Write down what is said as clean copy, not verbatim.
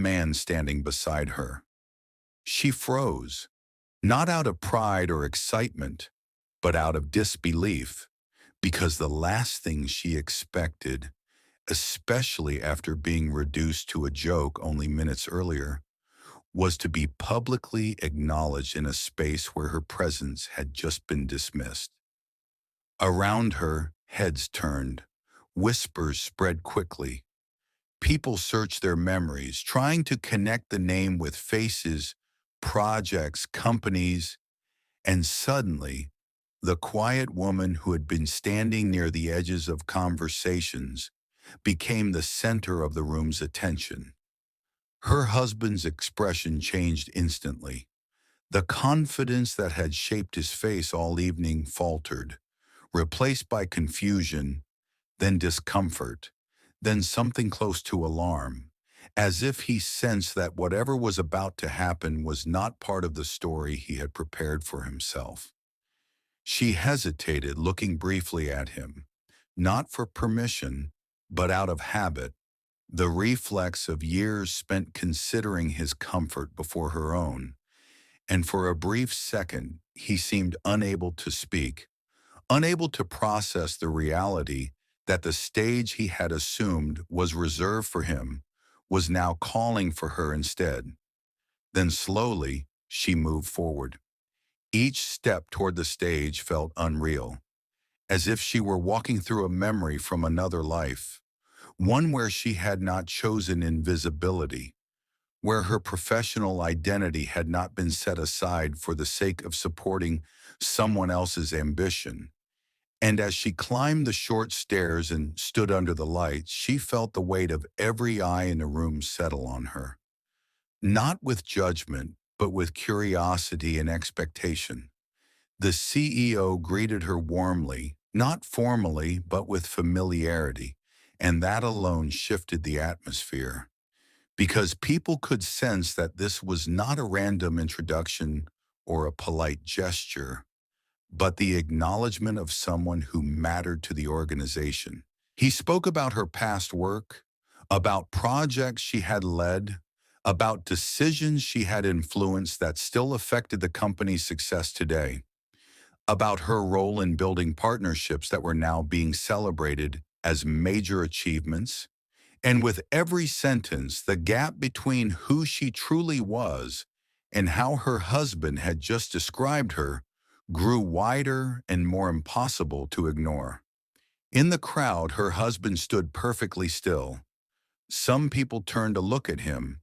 man standing beside her. She froze, not out of pride or excitement, but out of disbelief, because the last thing she expected, especially after being reduced to a joke only minutes earlier, was to be publicly acknowledged in a space where her presence had just been dismissed. Around her, heads turned, whispers spread quickly. People searched their memories, trying to connect the name with faces, projects, companies, and suddenly, the quiet woman who had been standing near the edges of conversations became the center of the room's attention. Her husband's expression changed instantly. The confidence that had shaped his face all evening faltered, replaced by confusion, then discomfort, then something close to alarm, as if he sensed that whatever was about to happen was not part of the story he had prepared for himself. She hesitated, looking briefly at him, not for permission, but out of habit, the reflex of years spent considering his comfort before her own. And for a brief second, he seemed unable to speak, unable to process the reality that the stage he had assumed was reserved for him was now calling for her instead. Then slowly, she moved forward. Each step toward the stage felt unreal, as if she were walking through a memory from another life, one where she had not chosen invisibility, where her professional identity had not been set aside for the sake of supporting someone else's ambition. And as she climbed the short stairs and stood under the lights, she felt the weight of every eye in the room settle on her, not with judgment, but with curiosity and expectation. The CEO greeted her warmly, not formally, but with familiarity, and that alone shifted the atmosphere, because people could sense that this was not a random introduction or a polite gesture, but the acknowledgement of someone who mattered to the organization. He spoke about her past work, about projects she had led, about decisions she had influenced that still affected the company's success today, about her role in building partnerships that were now being celebrated as major achievements. And with every sentence, the gap between who she truly was and how her husband had just described her grew wider and more impossible to ignore. In the crowd, her husband stood perfectly still. Some people turned to look at him,